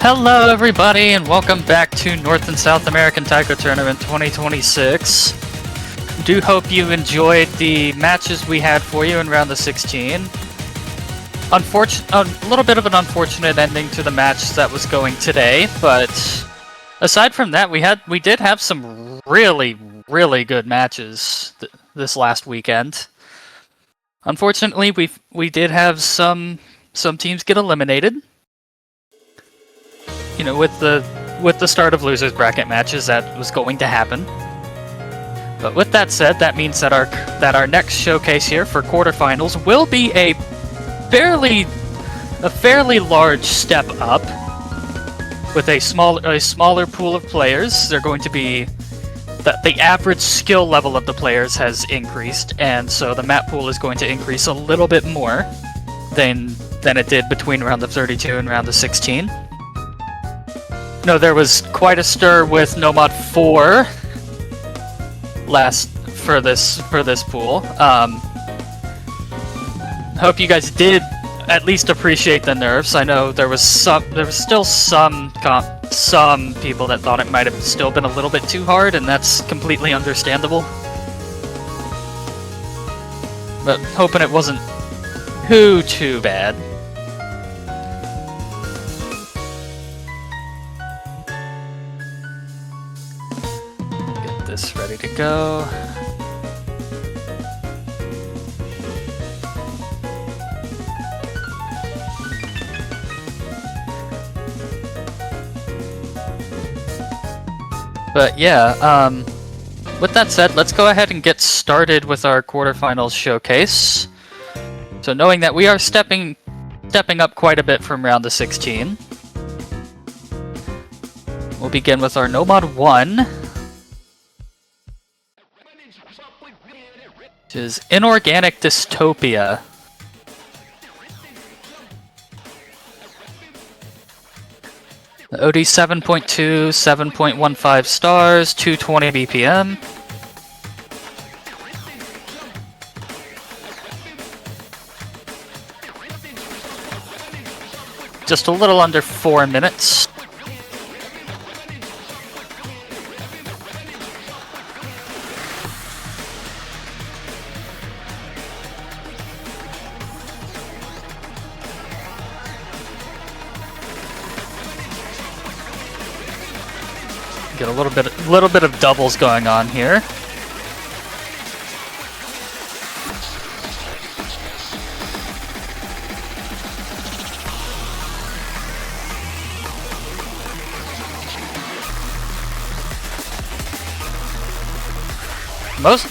Hello everybody and welcome back to North and South American Taiko Tournament 2026. Do hope you enjoyed the matches we had for you in round of 16. A little bit of an unfortunate ending to the match that was going today, but aside from that we did have some really good matches this last weekend. Unfortunately, we did have some teams get eliminated. You know, with the start of losers bracket matches, that was going to happen. But with that said, that means that our next showcase here for quarterfinals will be a fairly large step up with a smaller pool of players. They're going to be the average skill level of the players has increased, and so the map pool is going to increase a little bit more than it did between round of 32 and round of 16. No, there was quite a stir with Nomad 4 for this pool. Hope you guys did at least appreciate the nerfs. I know there was still some people that thought it might have still been a little bit too hard, and that's completely understandable. But hoping it wasn't too bad. This ready to go. But yeah, with that said, let's go ahead and get started with our quarterfinals showcase. So knowing that we are stepping up quite a bit from round of 16, we'll begin with our Nomad 1. Which is Inorganic Dystopia. The OD 7.2, 7.15 stars, 220 BPM. Just a little under 4 minutes. Get a little bit of doubles going on here.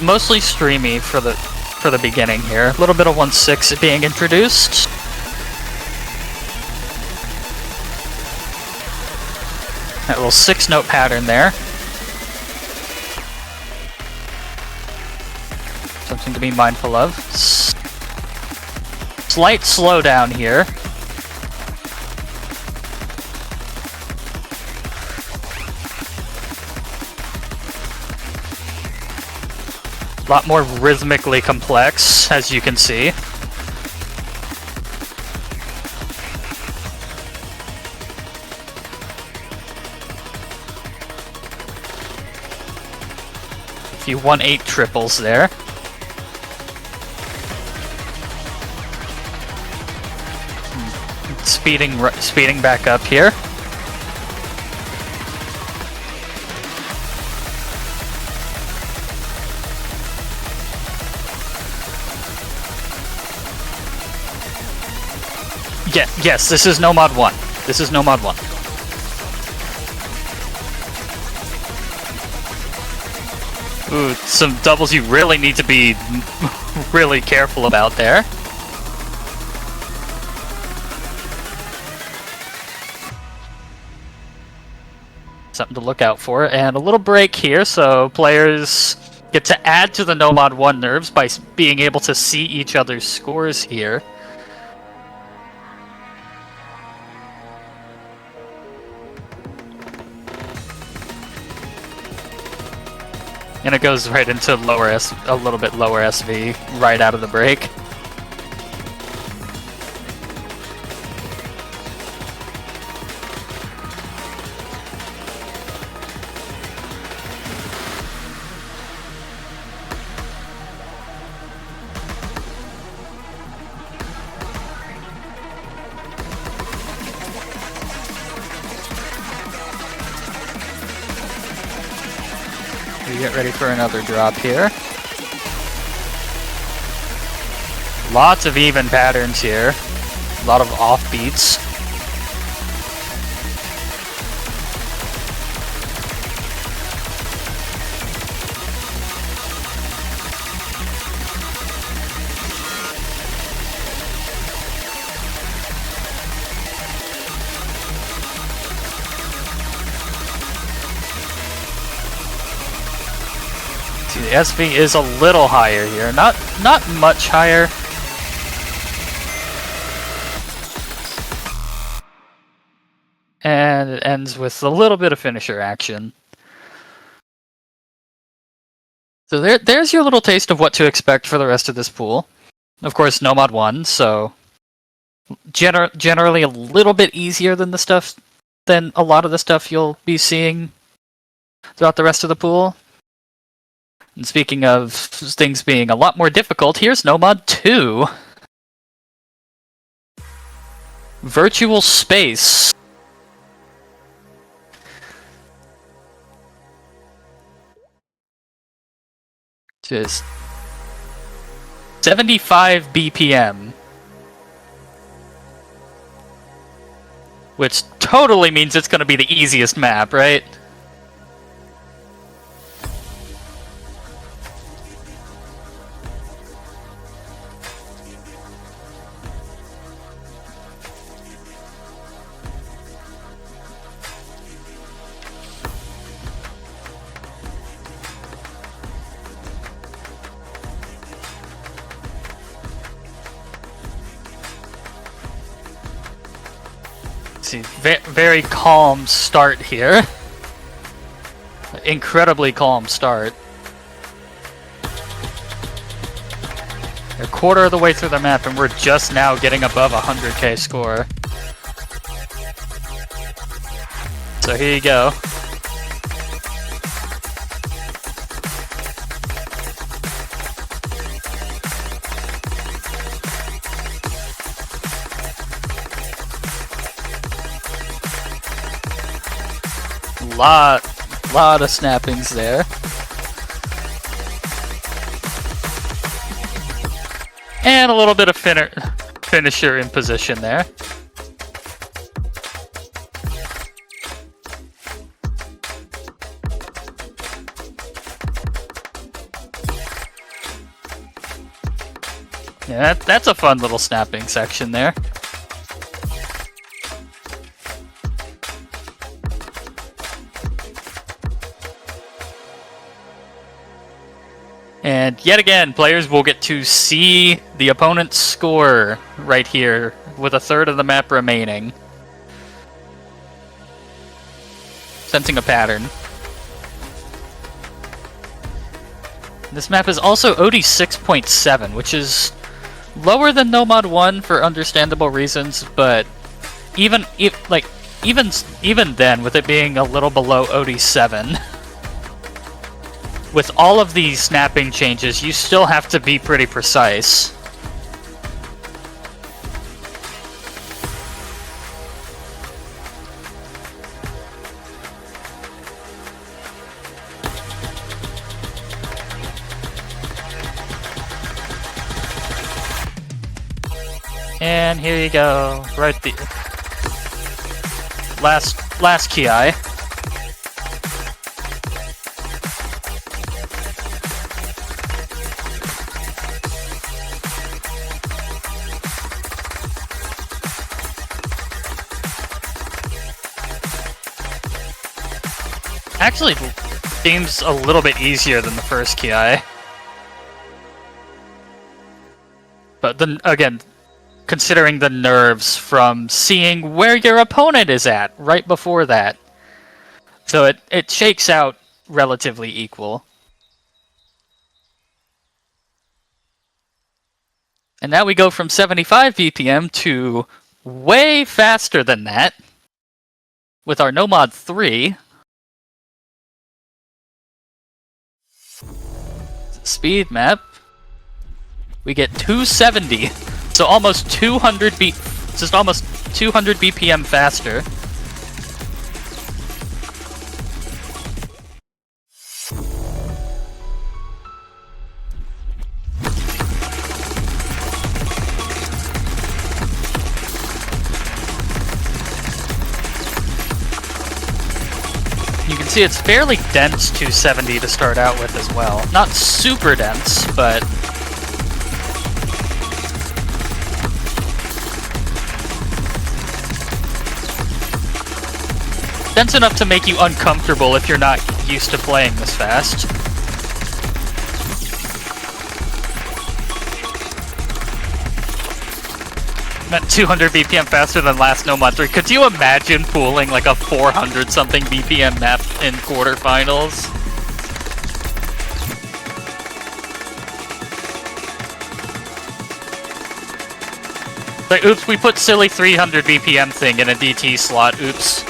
Mostly streamy for the beginning here. A little bit of 1/6 being introduced. That little 6-note pattern there. Something to be mindful of. Slight slowdown here. A lot more rhythmically complex, as you can see. A few 1/8 triples there. Speeding back up here. Yes, this is Nomad 1. This is Nomad 1. Ooh, some doubles you really need to be really careful about there. Something to look out for. And a little break here, so players get to add to the Nomad 1 nerves by being able to see each other's scores here. And it goes right into a little bit lower SV right out of the break. get ready for another drop here. Lots of even patterns here. A lot of offbeats. See, the SV is a little higher here. Not much higher. And it ends with a little bit of finisher action. So there's your little taste of what to expect for the rest of this pool. Of course, no mod 1, so generally a little bit easier than a lot of the stuff you'll be seeing throughout the rest of the pool. And speaking of things being a lot more difficult, here's no mod 2. Virtual Space. Just 75 BPM. Which totally means it's going to be the easiest map, right? See, very calm start here. Incredibly calm start. A quarter of the way through the map and we're just now getting above 100k score. So here you go. Lot of snappings there. And a little bit of finisher in position there. Yeah, that's a fun little snapping section there. And yet again, players will get to see the opponent's score right here with a third of the map remaining. Sensing a pattern. This map is also OD 6.7, which is lower than No Mod 1 for understandable reasons, but even then, with it being a little below OD 7, with all of these snapping changes, you still have to be pretty precise. And here you go, right the last key eye. Actually seems a little bit easier than the first key eye. But then again, considering the nerves from seeing where your opponent is at right before that. So it shakes out relatively equal. And now we go from 75 BPM to way faster than that with our No Mod 3. Speed map. We get 270. So almost 200 just almost 200 BPM faster. See, it's fairly dense 270 to start out with as well. Not super dense, but... dense enough to make you uncomfortable if you're not used to playing this fast. At 200 BPM faster than last Nomad 3. Could you imagine pooling like a 400 something BPM map in quarterfinals? Like, oops, we put silly 300 BPM thing in a DT slot, oops.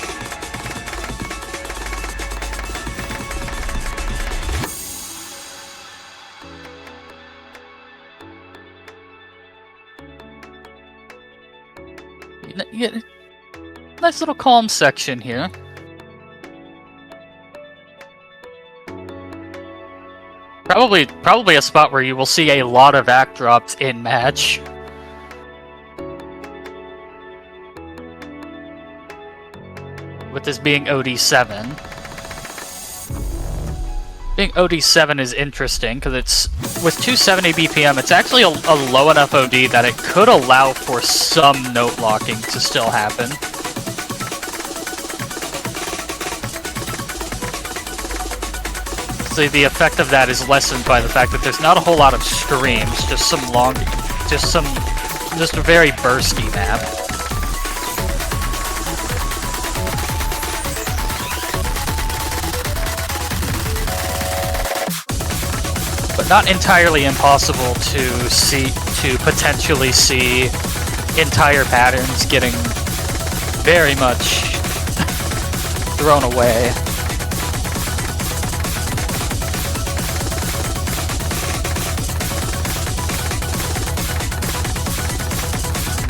Yeah, nice little calm section here. Probably a spot where you will see a lot of act drops in match. With this being OD7. Being OD7 is interesting because it's with 270 BPM, it's actually a low enough OD that it could allow for some note locking to still happen. So the effect of that is lessened by the fact that there's not a whole lot of streams, just a very bursty map. But not entirely impossible to potentially see entire patterns getting very much thrown away.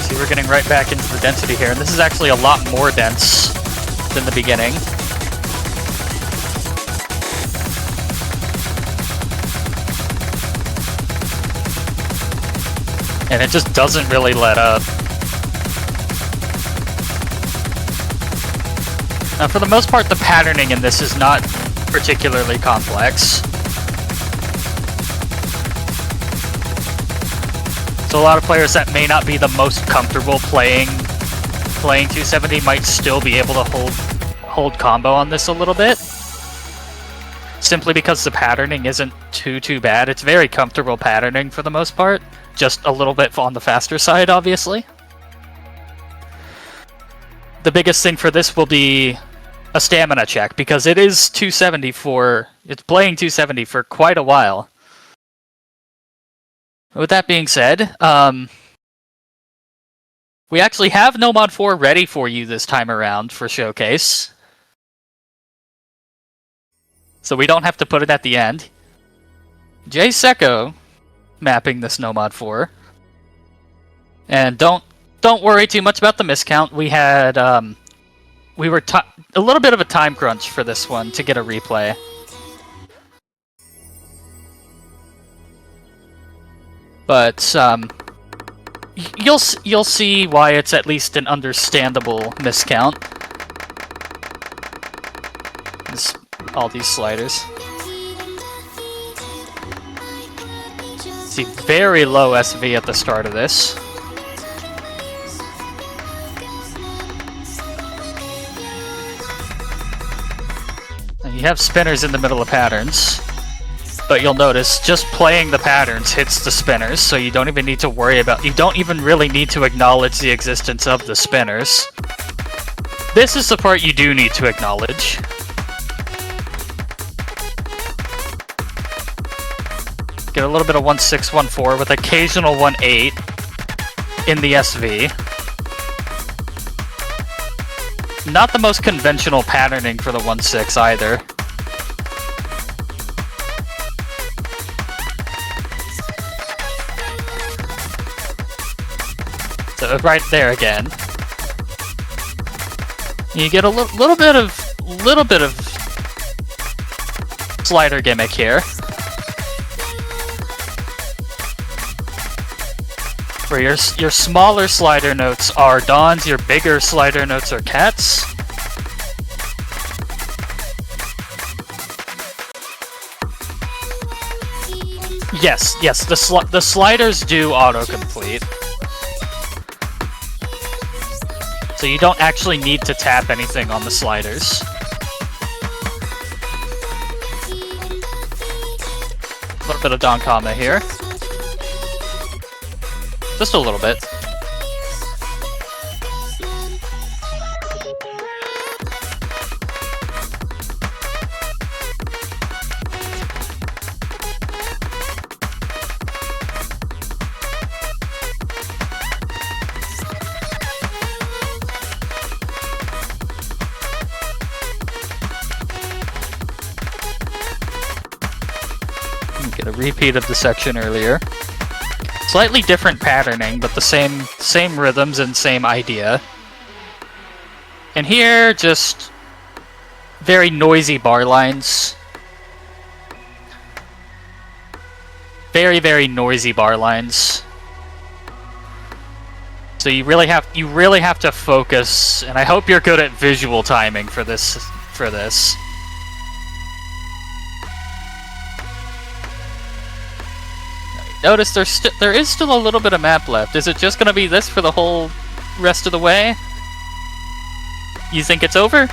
See, we're getting right back into the density here, and this is actually a lot more dense than the beginning. And it just doesn't really let up. Now, for the most part, the patterning in this is not particularly complex. So a lot of players that may not be the most comfortable playing 270 might still be able to hold combo on this a little bit. Simply because the patterning isn't too bad. It's very comfortable patterning for the most part. Just a little bit on the faster side, obviously. The biggest thing for this will be a stamina check, because it is 270 it's playing 270 for quite a while. With that being said, we actually have No Mod 4 ready for you this time around for Showcase. So we don't have to put it at the end. Jay Secco mapping this No Mod 4. And don't worry too much about the miscount. We had we were a little bit of a time crunch for this one to get a replay. But you'll see why it's at least an understandable miscount. All these sliders. See, very low SV at the start of this. And you have spinners in the middle of patterns. But you'll notice, just playing the patterns hits the spinners, so you don't even need to worry about... You don't even really need to acknowledge the existence of the spinners. This is the part you do need to acknowledge. Get a little bit of 1.6, 1.4 with occasional 1.8 in the SV. Not the most conventional patterning for the 1.6 either. So right there again. You get a little bit of slider gimmick here. Where your smaller slider notes are dawns, your bigger slider notes are cats. Yes, the sliders do autocomplete. So you don't actually need to tap anything on the sliders. A little bit of Donkama here. Just a little bit. Get a repeat of the section earlier. Slightly different patterning, but the same rhythms and same idea. And here, just very noisy bar lines. Very, very noisy bar lines. So you really have to focus, and I hope you're good at visual timing for this. Notice there is still a little bit of map left. Is it just gonna be this for the whole rest of the way? You think it's over?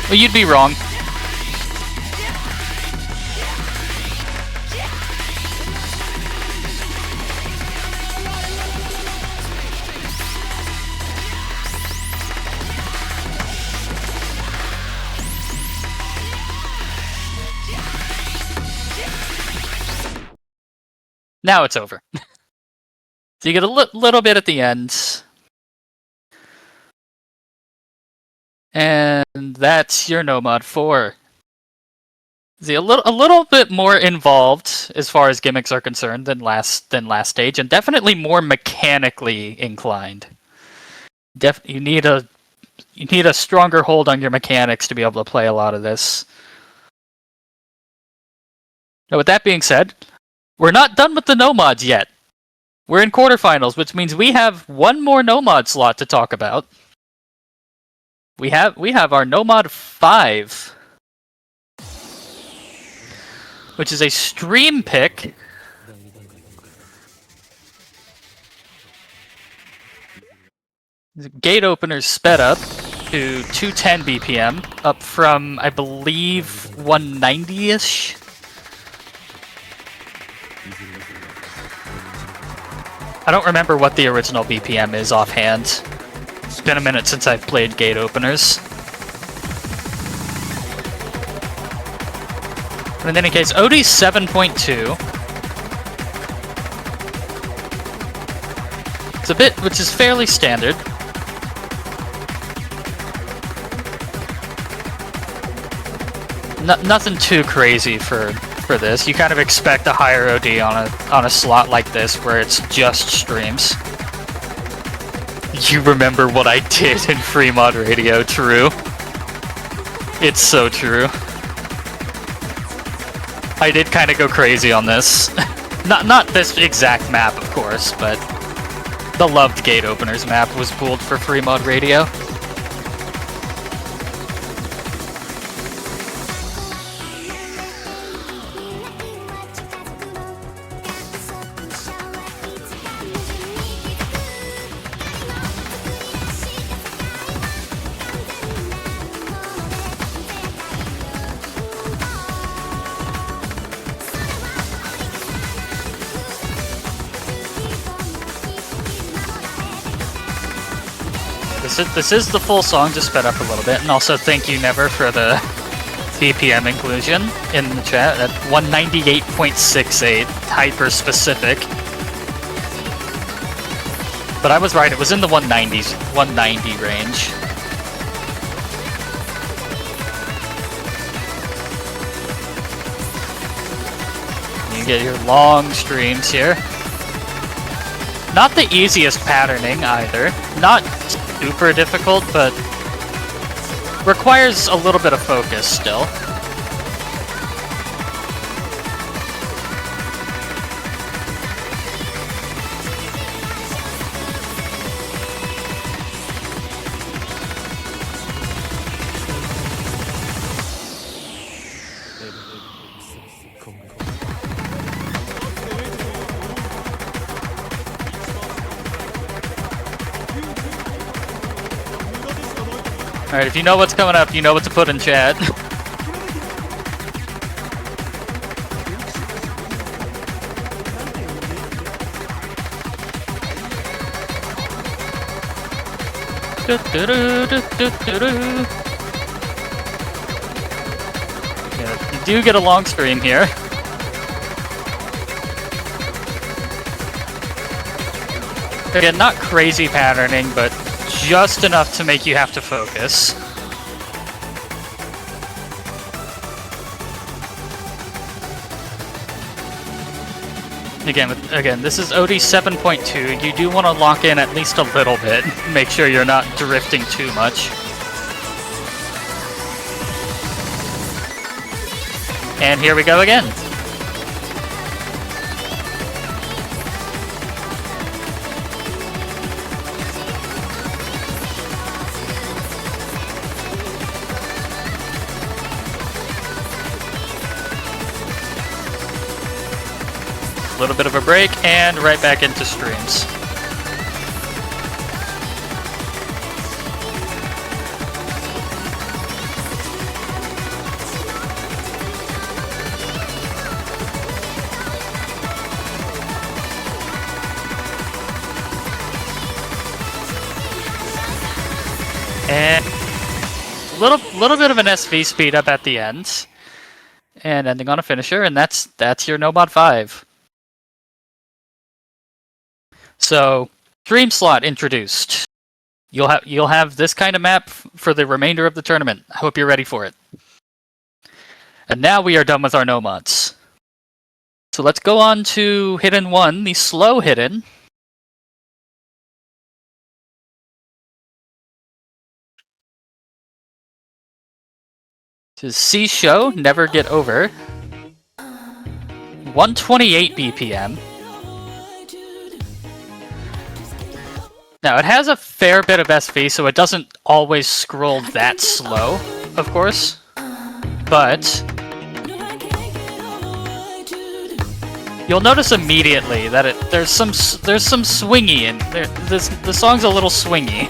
Well, you'd be wrong. Now it's over. So you get a little bit at the end. And that's your No Mod 4. See, a little bit more involved as far as gimmicks are concerned than last stage, and definitely more mechanically inclined. You need a stronger hold on your mechanics to be able to play a lot of this. Now, with that being said, we're not done with the no mods yet. We're in quarterfinals, which means we have one more no mod slot to talk about. We have our no mod 5, which is a stream pick. Gate openers sped up to 210 BPM, up from, I believe, 190-ish. I don't remember what the original BPM is offhand. It's been a minute since I've played gate openers. But in any case, OD's 7.2. It's a bit, which is fairly standard. Nothing too crazy for this. You kind of expect a higher OD on a slot like this where it's just streams. You remember what I did in Free Mod Radio, true. It's so true. I did kind of go crazy on this. Not this exact map, of course, but the loved gate openers map was pulled for Free Mod Radio. This is the full song, just sped up a little bit, and also thank you, Never, for the BPM inclusion in the chat at 198.68, hyper-specific. But I was right, it was in the 190s, 190 range. You get your long streams here. Not the easiest patterning either. Not super difficult, but requires a little bit of focus still. Alright, if you know what's coming up, you know what to put in chat. Yeah, you do get a long stream here. Again, not crazy patterning, but just enough to make you have to focus. Again, this is OD 7.2. You do want to lock in at least a little bit. Make sure you're not drifting too much. And here we go again. A little bit of a break, and right back into streams. And little bit of an SV speed up at the end, and ending on a finisher, and that's your NoMod 5. So, stream slot introduced. You'll have this kind of map for the remainder of the tournament. I hope you're ready for it. And now we are done with our NoMods. So let's go on to Hidden 1, the slow Hidden. To C show, never get over. 128 BPM. Now, it has a fair bit of SV, so it doesn't always scroll that slow, of course. But you'll notice immediately that there's some swingy in there. The song's a little swingy.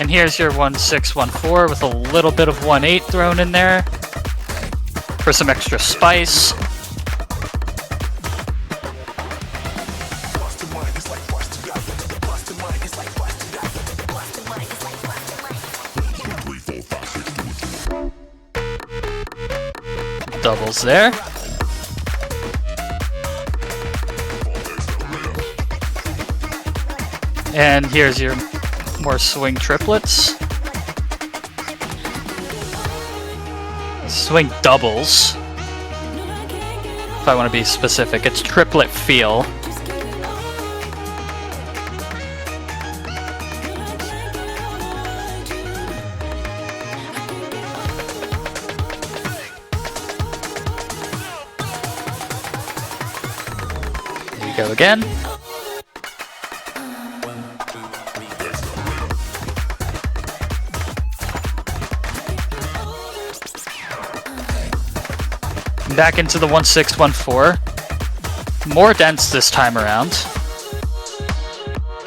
And here's your 1614 with a little bit of 18 thrown in there for some extra spice. Doubles there. And here's your more swing triplets. Swing doubles. If I want to be specific, it's triplet feel. There you go again. Back into the 1614. More dense this time around.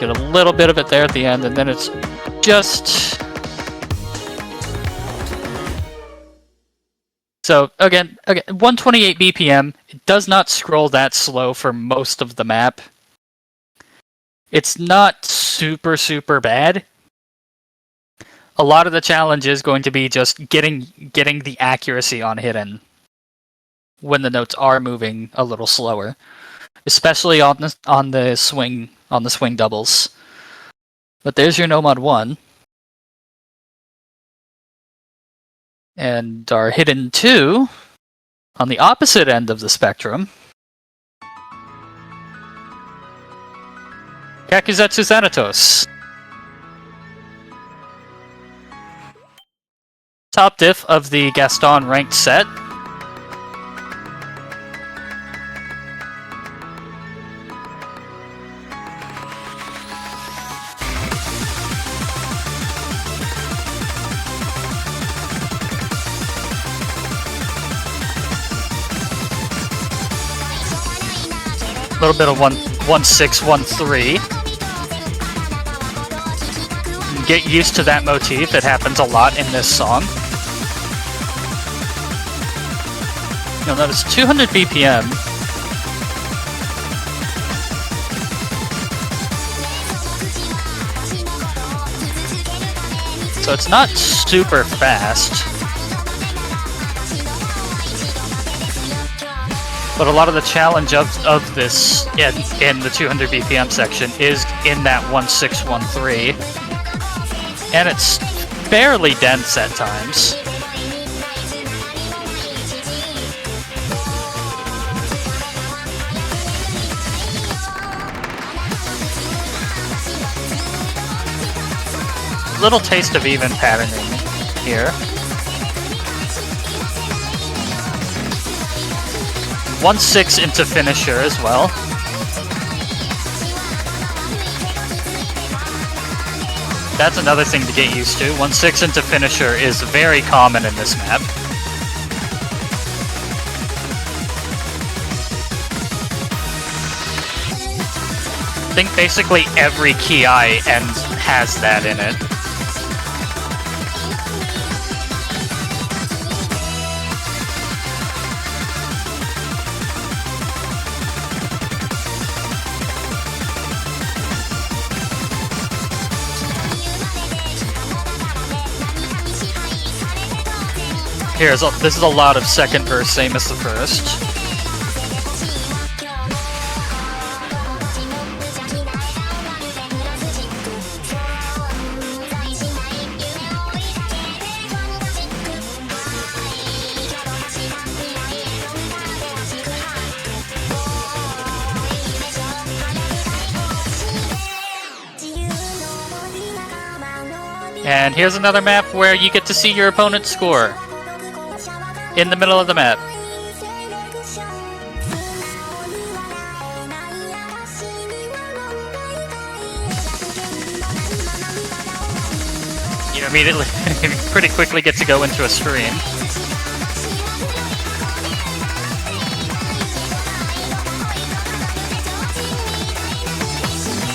Get a little bit of it there at the end, and then it's just... So, again, 128 BPM. It does not scroll that slow for most of the map. It's not super, super bad. A lot of the challenge is going to be just getting the accuracy on Hidden when the notes are moving a little slower, especially on the swing doubles. But there's your NoMod 1. And our Hidden 2 on the opposite end of the spectrum. Kakuzetsu Thanatos. Top diff of the Gaston ranked set. little bit of 1-6-1-3. Get used to that motif. It happens a lot in this song. You'll notice 200 BPM. So it's not super fast. But a lot of the challenge of this in the 200 BPM section is in that 1-6-1-3. And it's fairly dense at times. Little taste of even patterning here. 1-6 into finisher as well. That's another thing to get used to. 1-6 into finisher is very common in this map. I think basically every Ki has that in it. This is a lot of second verse, same as the first. And here's another map where you get to see your opponent's score. In the middle of the map. You immediately, pretty quickly get to go into a stream.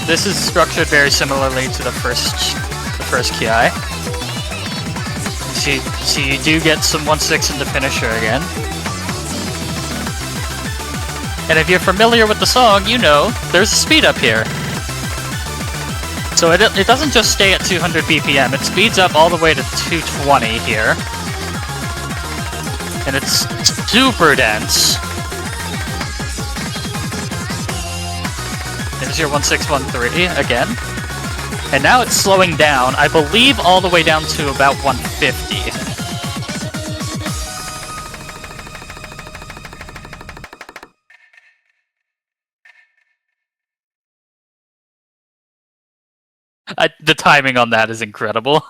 This is structured very similarly to the first Ki. So you do get some 1-6 in the finisher again. And if you're familiar with the song, you know there's a speed up here. So it doesn't just stay at 200 BPM, it speeds up all the way to 220 here. And it's super dense. There's your 1-6-1-3 again. And now it's slowing down, I believe all the way down to about 150. The timing on that is incredible.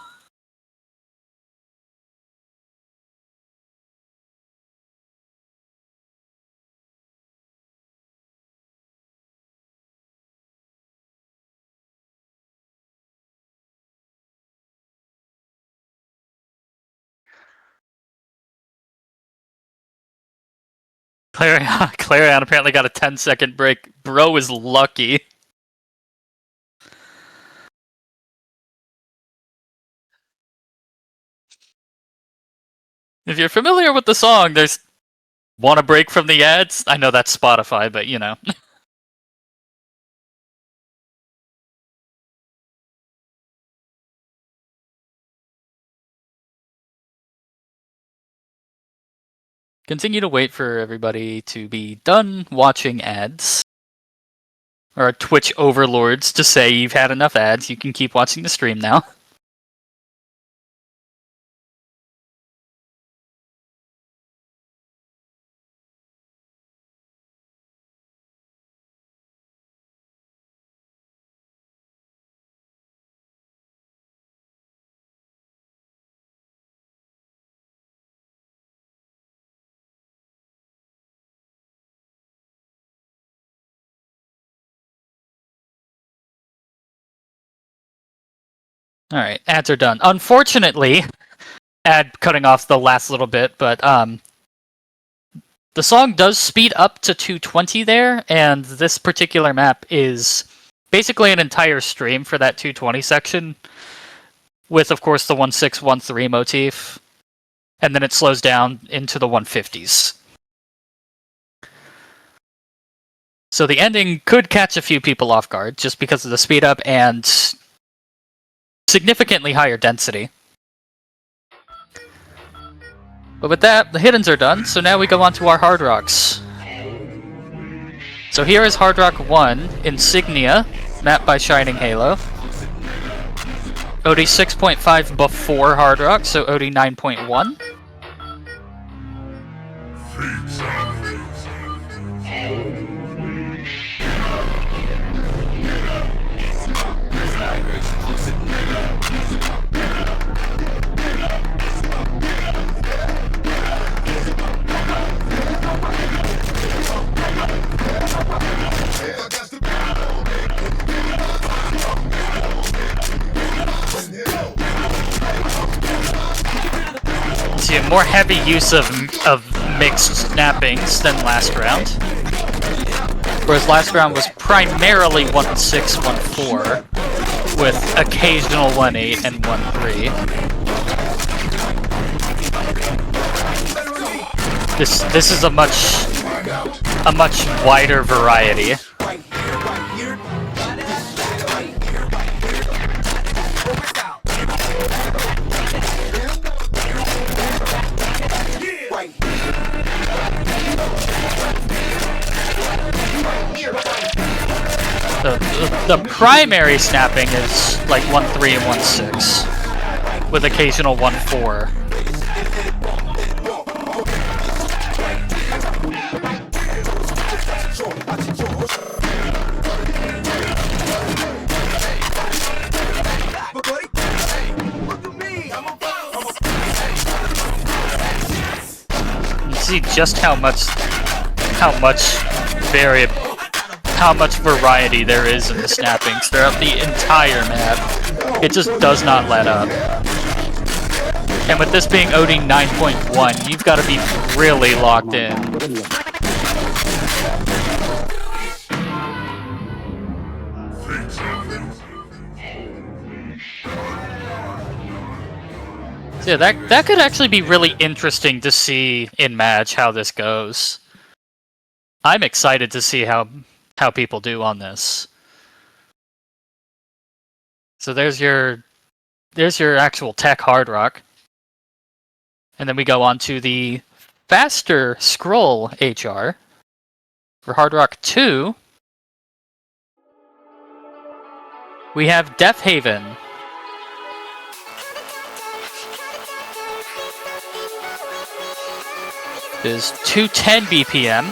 Clarion apparently got a 10-second break. Bro is lucky. If you're familiar with the song, there's... Want a break from the ads? I know that's Spotify, but you know. Continue to wait for everybody to be done watching ads. Or Twitch overlords to say you've had enough ads, you can keep watching the stream now. Alright, ads are done. Unfortunately, ad cutting off the last little bit, but The song does speed up to 220 there, and this particular map is basically an entire stream for that 220 section, with, of course, the 1613 motif, and then it slows down into the 150s. So the ending could catch a few people off guard, just because of the speed up and significantly higher density. But with that, the hiddens are done, so now we go on to our hard rocks. So here is Hard Rock 1, Insignia, mapped by Shining Halo. OD 6.5 before Hard Rock, so OD 9.1. See a more heavy use of mixed snappings than last round. Whereas last round was primarily 1-6, 1-4, with occasional 1-8 and 1-3. This is a much wider variety. The primary snapping is like 1-3 and 1-6, with occasional 1-4. You see just how much variety there is in the snappings throughout the entire map. It just does not let up. And with this being OD 9.1, you've got to be really locked in. So yeah, that could actually be really interesting to see in match how this goes. I'm excited to see how people do on this. So there's your actual tech hard rock. And then we go on to the faster scroll HR. For Hard Rock 2, we have Death Haven. It is 210 BPM.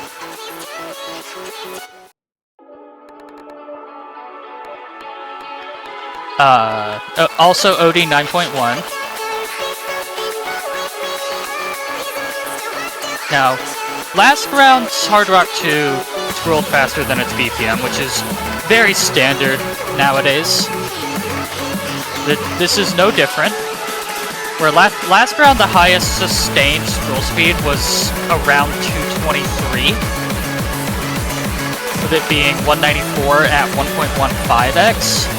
Also OD 9.1. Now, last round's Hard Rock 2 scrolled faster than its BPM, which is very standard nowadays. This is no different. Where last round the highest sustained scroll speed was around 223, with it being 194 at 1.15x.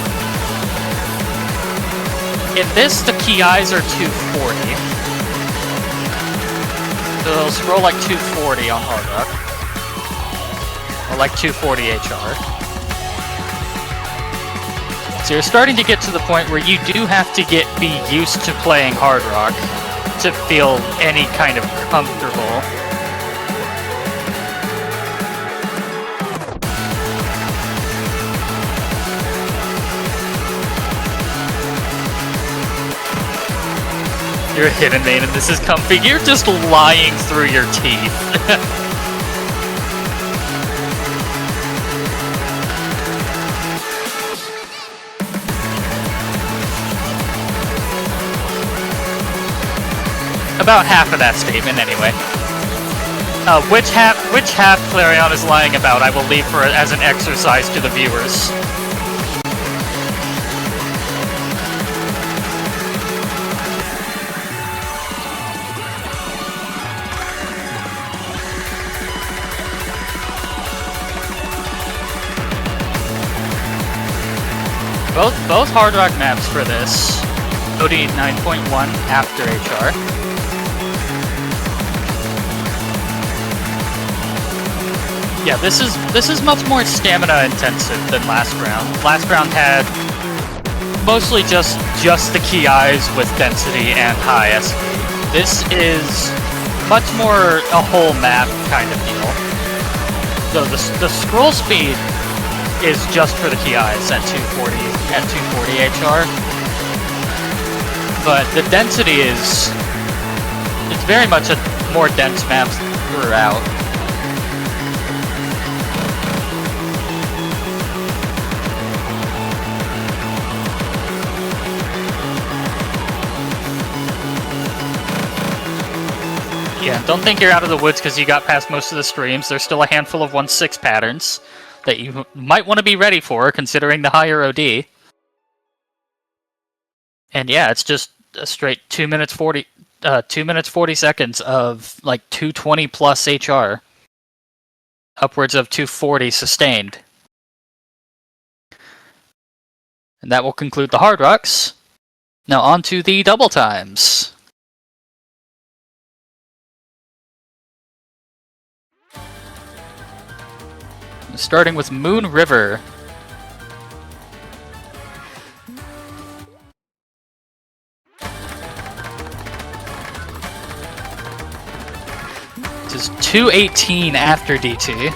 In this, the KIs are 240. So it'll scroll like 240 on Hard Rock. Or like 240 HR. So you're starting to get to the point where you do have to be used to playing Hard Rock to feel any kind of comfortable. You're a hidden main and this is comfy. You're just lying through your teeth. About half of that statement, anyway. Which half Clarion is lying about, I will leave for as an exercise to the viewers. both Hard Rock maps for this. OD 9.1 after HR. Yeah, this is much more stamina intensive than last round. Last round had mostly just the key eyes with density and high SP. This is much more a whole map kind of deal. So the scroll speed is just for the key eyes at 240 HR. But the density it's very much a more dense map throughout. Yeah, don't think you're out of the woods because you got past most of the streams. There's still a handful of 1-6 patterns that you might want to be ready for, considering the higher OD. And yeah, it's just a straight 2 minutes 40 seconds of like 220 plus HR. Upwards of 240 sustained. And that will conclude the Hard Rocks. Now on to the double times. Starting with Moon River. This is 2:18 after DT.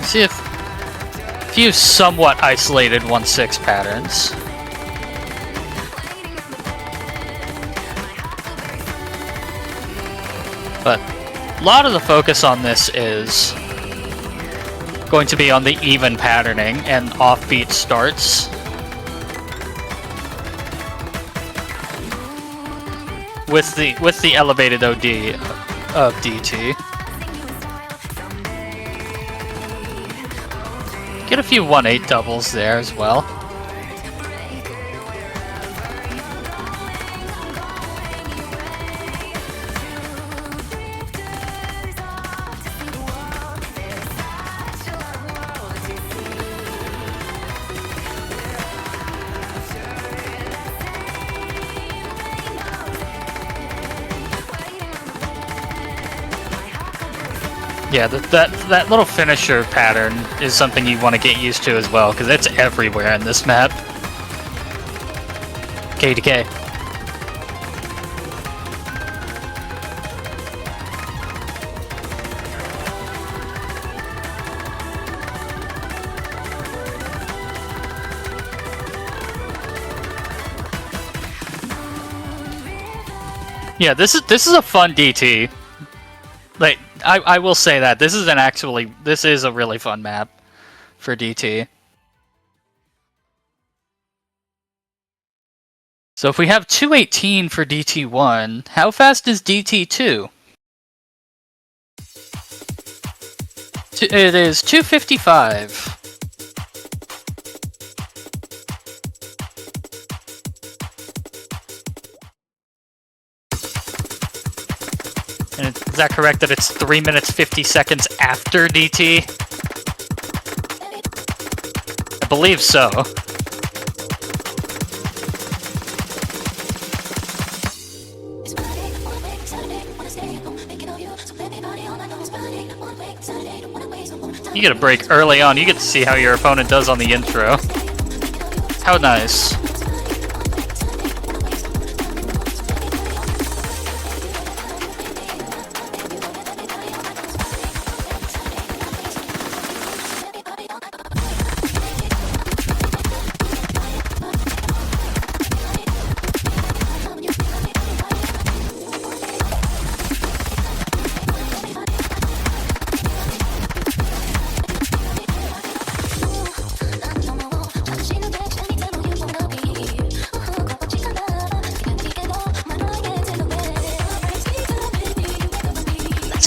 See a few somewhat isolated 1-6 patterns. But a lot of the focus on this is going to be on the even patterning and offbeat starts. With the elevated OD of DT. Get a few 1-8 doubles there as well. Yeah, that little finisher pattern is something you want to get used to as well, because it's everywhere in this map. KDK. Yeah, this is a fun DT. Like, I will say that this is a really fun map for DT. So if we have 2:18 for DT1, how fast is DT2? It is 2:55. And is that correct that it's 3 minutes 50 seconds after DT? I believe so. You get a break early on. You get to see how your opponent does on the intro. How nice.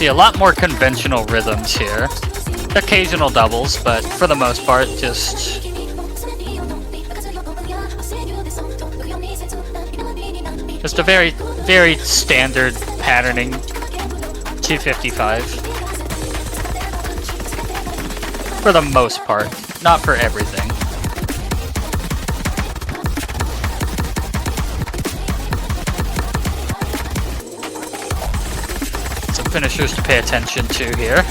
See a lot more conventional rhythms here. Occasional doubles, but for the most part, just a very, very standard patterning 255. For the most part, not for everything. Some finishers to pay attention to here.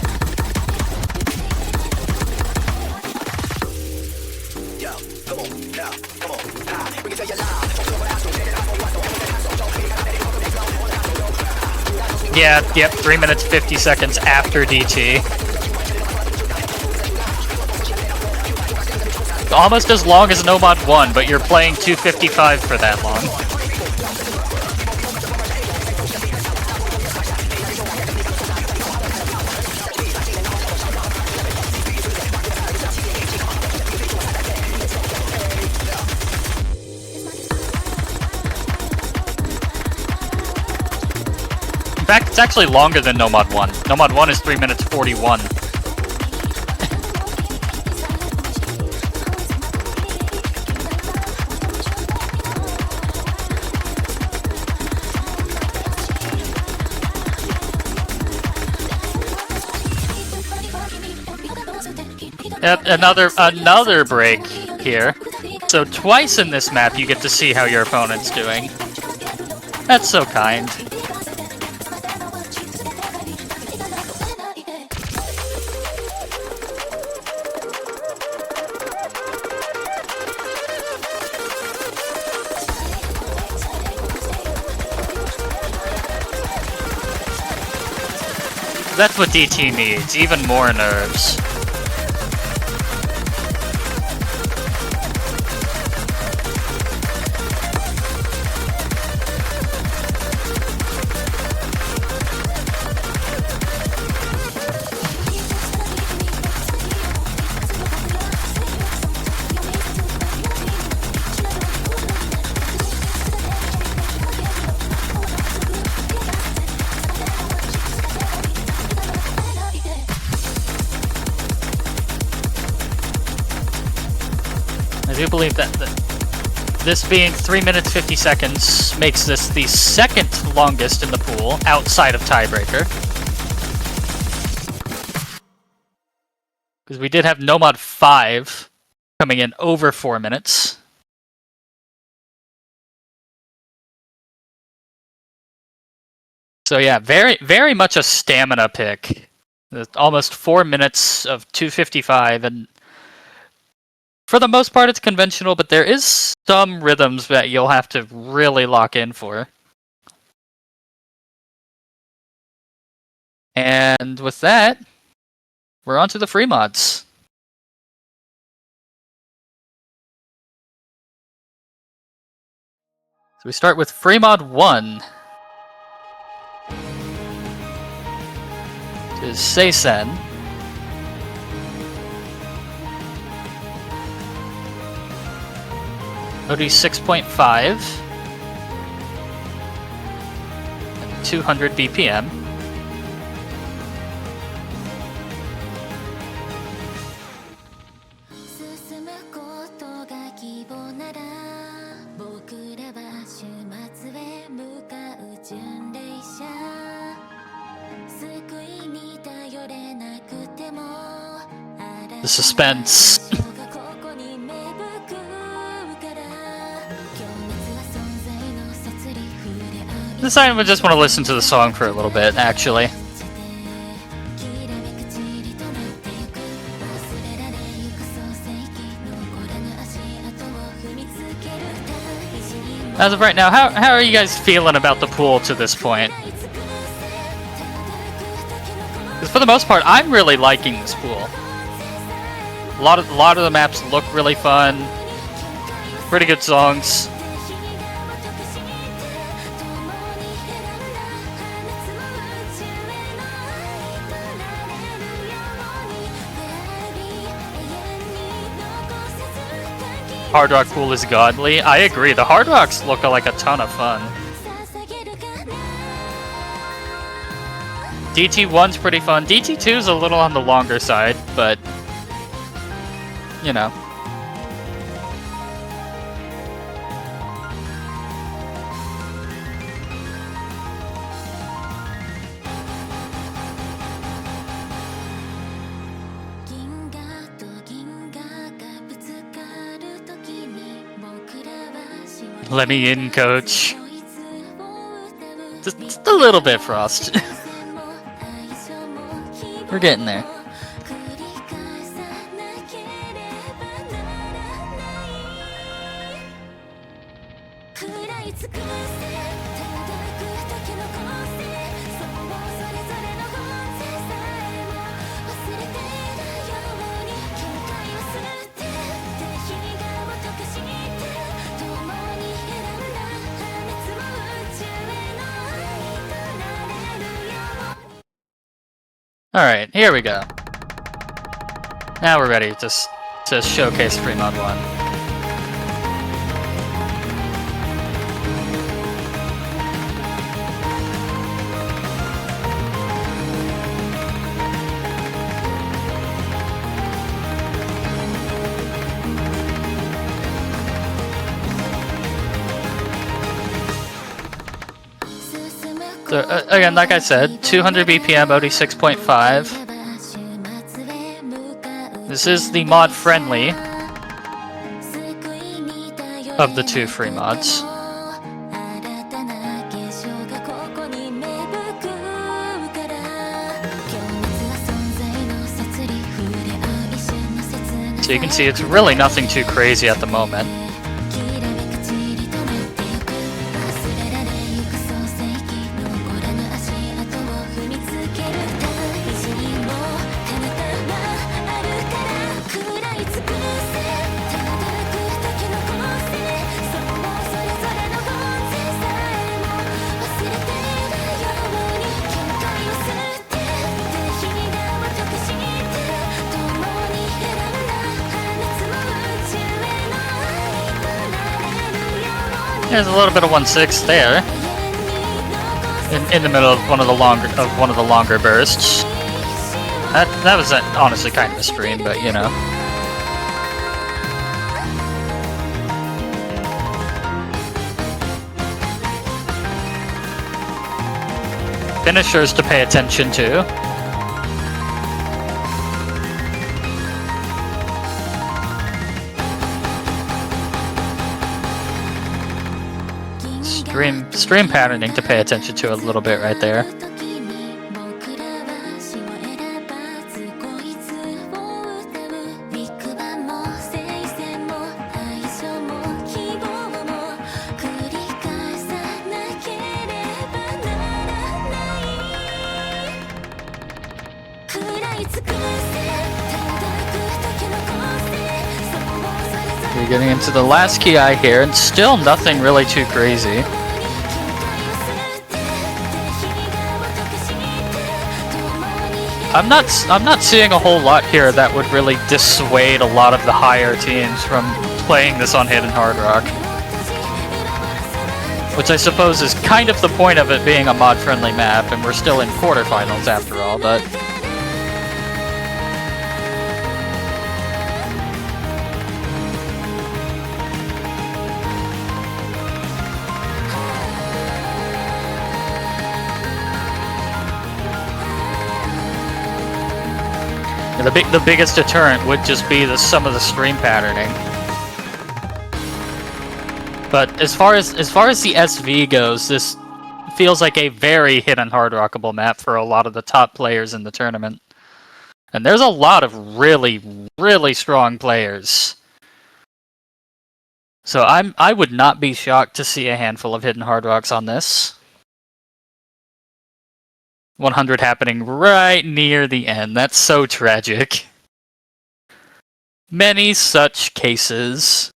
Yeah, yep, 3 minutes 50 seconds after DT. Almost as long as Nomad 1, but you're playing 255 for that long. In fact, it's actually longer than Nomad 1. Nomad 1 is 3 minutes 41. Yep, another break here. So twice in this map you get to see how your opponent's doing. That's so kind. That's what DT needs, even more nerves. I do believe that this being 3 minutes 50 seconds makes this the second longest in the pool outside of tiebreaker. Because we did have Nomad 5 coming in over 4 minutes. So yeah, very, very much a stamina pick. Almost 4 minutes of 255, and for the most part it's conventional, but there is some rhythms that you'll have to really lock in for. And with that, we're on to the free mods. So we start with free mod 1. This is Seisen. OD 6.5. 200 BPM. The suspense. This time I just want to listen to the song for a little bit, actually. As of right now, how are you guys feeling about the pool to this point? Because for the most part, I'm really liking this pool. A lot of the maps look really fun. Pretty good songs. Hard Rock pool is godly. I agree. The Hard Rocks look like a ton of fun. DT1's pretty fun. DT2's a little on the longer side, but you know. Let me in, coach. Just a little bit, Frost. We're getting there. Alright, here we go. Now we're ready to showcase Fremont 1. So, again, like I said, 200 BPM, OD 6.5. This is the mod-friendly of the two free mods. So you can see it's really nothing too crazy at the moment. There's a little bit of 1/6 there, in the middle of one of the longer bursts. That was honestly kind of a stream, but you know. Finishers to pay attention to. Stream patterning to pay attention to a little bit right there. We're getting into the last key eye here, and still nothing really too crazy. I'm not seeing a whole lot here that would really dissuade a lot of the higher teams from playing this on Hidden Hard Rock. Which I suppose is kind of the point of it being a mod-friendly map, and we're still in quarterfinals after all, but... The biggest deterrent would just be some of the stream patterning. But as far as the SV goes, this feels like a very Hidden Hard Rockable map for a lot of the top players in the tournament. And there's a lot of really, really strong players. So I would not be shocked to see a handful of Hidden Hard Rocks on this. 100 happening right near the end. That's so tragic. Many such cases.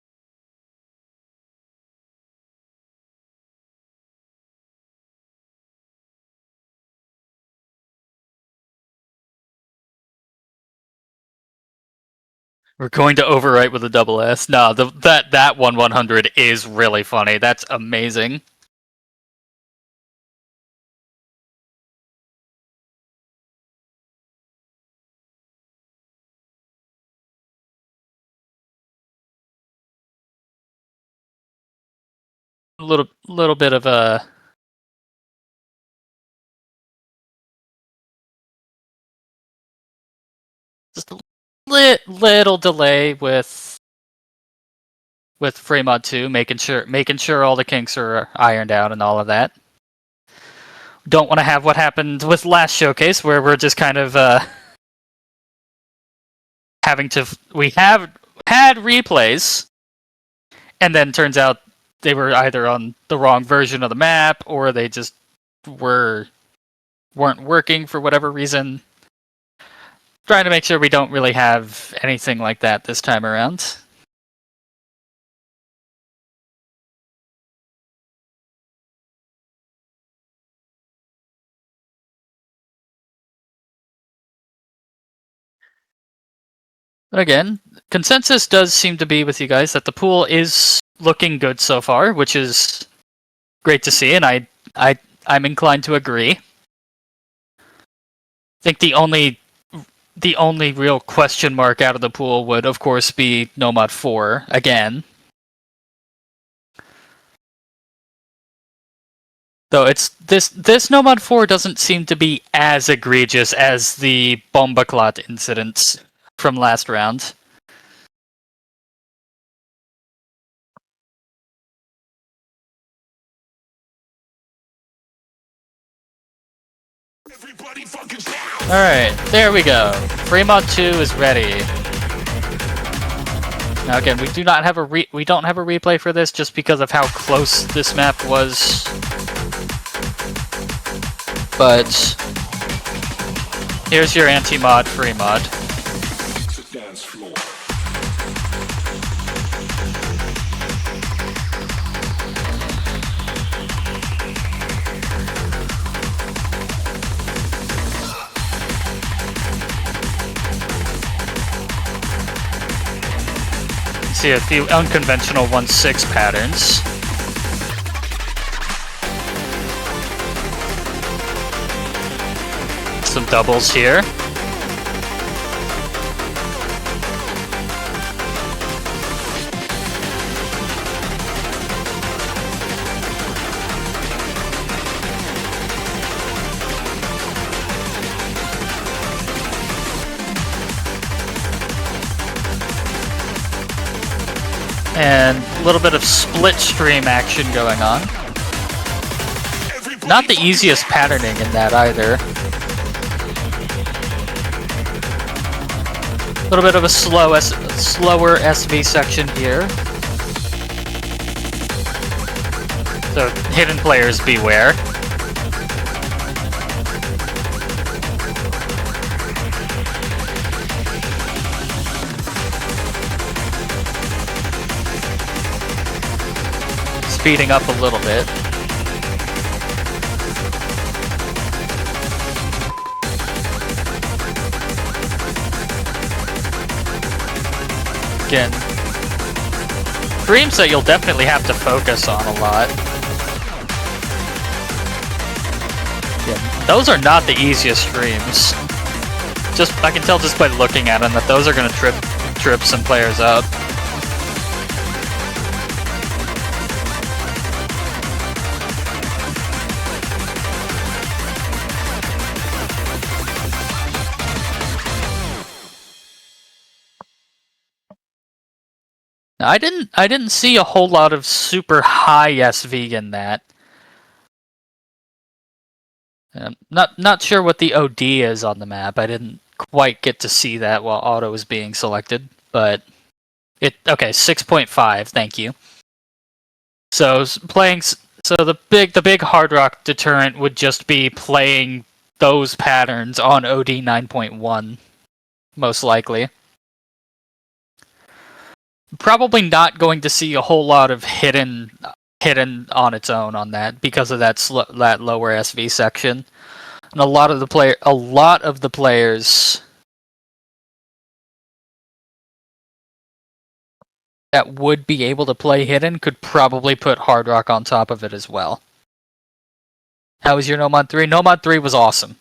We're going to overwrite with a double S. No, that 100 is really funny. That's amazing. little bit of a just a little delay with Fremont 2, making sure all the kinks are ironed out and all of that. Don't want to have what happened with last showcase, where we're just kind of we have had replays, and then turns out they were either on the wrong version of the map, or they just weren't working for whatever reason. Trying to make sure we don't really have anything like that this time around. But again, consensus does seem to be with you guys that the pool is looking good so far, which is great to see, and I'm inclined to agree. I think the only real question mark out of the pool would, of course, be Nomad 4 again. Though this Nomad 4 doesn't seem to be as egregious as the Bombaclat incidents from last round. Alright, there we go. Fremont 2 is ready. Now again, we don't have a replay for this just because of how close this map was. But here's your anti-mod Fremont. See a few unconventional 1-6 patterns. Some doubles here. And a little bit of split stream action going on. Not the easiest patterning in that either. A little bit of a slower SV section here. So hidden players beware. Speeding up a little bit. Again, streams that you'll definitely have to focus on a lot. Yeah, those are not the easiest streams. I can tell just by looking at them that those are going to trip some players up. Now, I didn't see a whole lot of super high SV in that. Not sure what the OD is on the map. I didn't quite get to see that while auto was being selected, but okay, 6.5. Thank you. So the big hard rock deterrent would just be playing those patterns on OD 9.1, most likely. Probably not going to see a whole lot of hidden on its own on that because of that lower SV section, and a lot of the players that would be able to play hidden could probably put hard rock on top of it as well. How was your Nomad 3? Nomad 3 was awesome.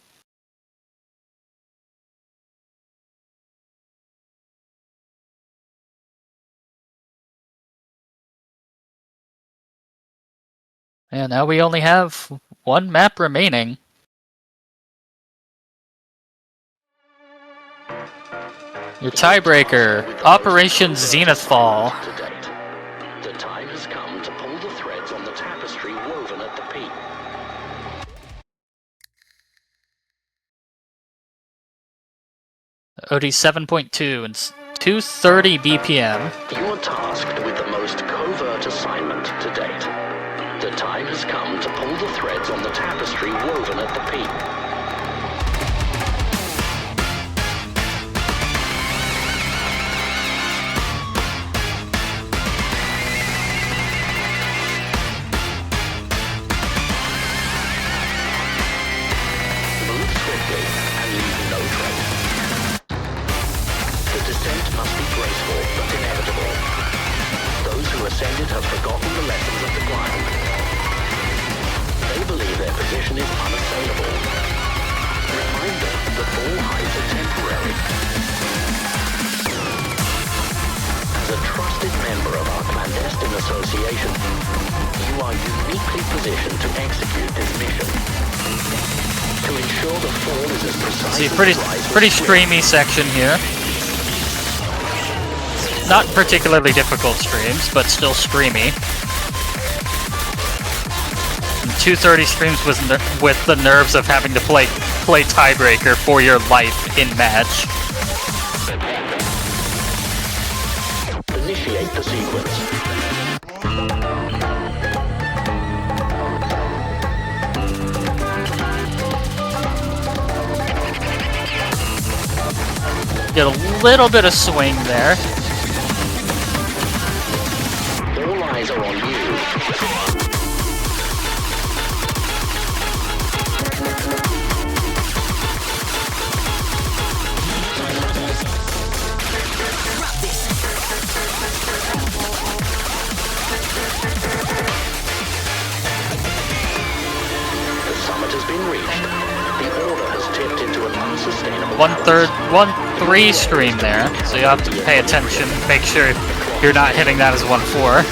And now we only have one map remaining. Your tiebreaker, Operation Zenith Fall. The time has come to pull the threads on the tapestry woven at the peak. OD 7.2 and 230 BPM. You are tasked with the most covert assignment to date. The time has come to pull the threads on the tapestry woven at the peak. Move swiftly and leave no trace. The descent must be graceful but inevitable. Those who ascended have forgotten the lessons of the climb. They believe their position is unassailable. Remind them the fall heights are temporary. As a trusted member of our clandestine association, you are uniquely positioned to execute this mission. To ensure the fall is as precise See, as pretty streamy section here. Not particularly difficult streams, but still streamy. And 230 streams with the nerves of having to play tiebreaker for your life in match. Initiate the sequence. Get a little bit of swing there. All eyes are on you. The summit has been reached. The order has tipped into an unsustainable 1/3 stream there, so you have to pay attention, make sure you're not hitting that as 1/4.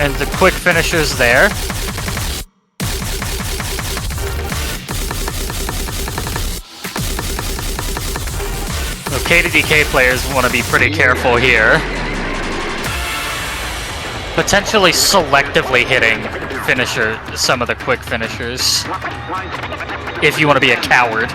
And the quick finishers there. So KDDK players want to be pretty careful here. Potentially selectively hitting some of the quick finishers. If you want to be a coward.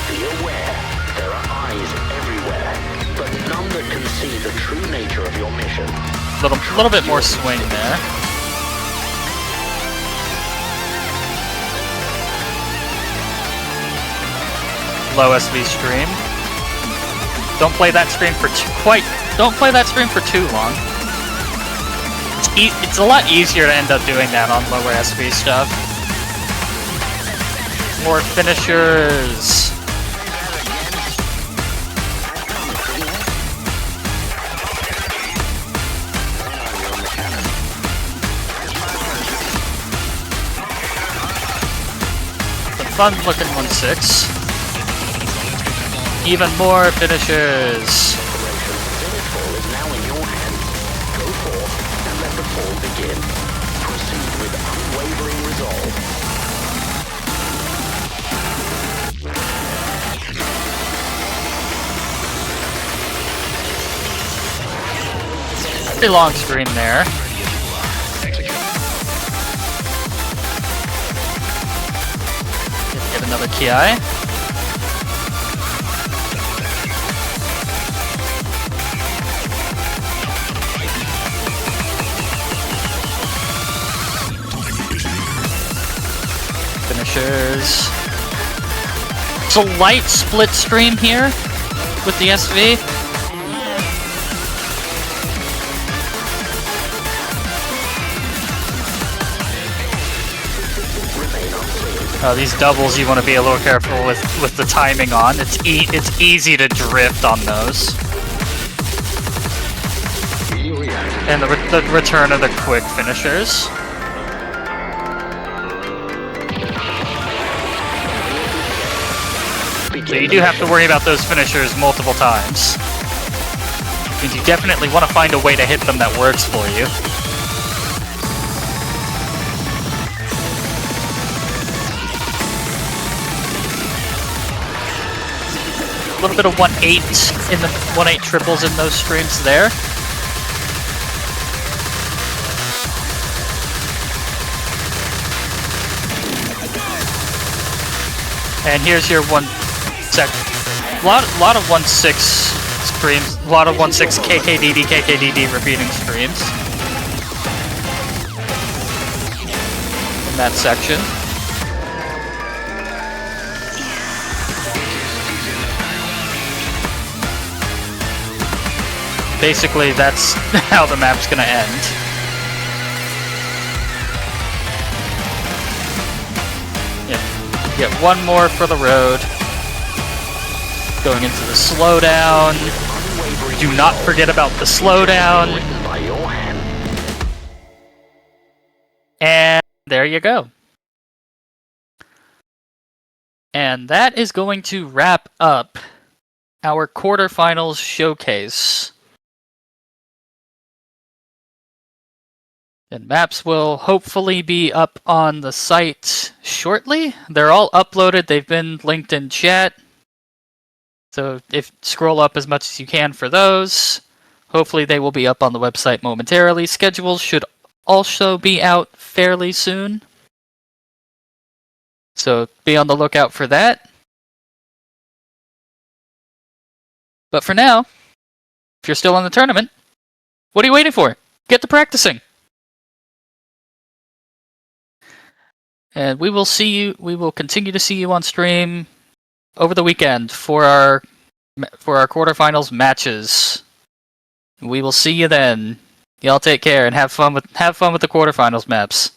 Be aware, there are eyes everywhere, but none that can see the true nature of your mission. Little bit more swing there. Low SV stream. Don't play that stream for too long. It's a lot easier to end up doing that on lower SV stuff. More finishers. The fun looking 1/6. Even more finishers. Fall is now in your hands. Go forth and let the fall begin. Proceed with unwavering resolve. Pretty long stream there. Get another Ki. Finishers. It's a light split stream here with the SV. These doubles you want to be a little careful with the timing on. It's easy to drift on those. And the return of the quick finishers. So you do have to worry about those finishers multiple times. Means you definitely want to find a way to hit them that works for you. A little bit of 1-8 in the 1-8 triples in those streams there. And here's your 1-sec. A lot of 1-6 streams. A lot of 1-6 KKDD repeating streams in that section. Basically, that's how the map's gonna end. Get one more for the road. Going into the slowdown. Do not forget about the slowdown. And there you go. And that is going to wrap up our quarterfinals showcase. And maps will hopefully be up on the site shortly. They're all uploaded. They've been linked in chat. So scroll up as much as you can for those. Hopefully they will be up on the website momentarily. Schedules should also be out fairly soon. So be on the lookout for that. But for now, if you're still in the tournament, what are you waiting for? Get to practicing. And we will continue to see you on stream over the weekend for our quarterfinals matches. We will see you then. Y'all take care and have fun with the quarterfinals maps.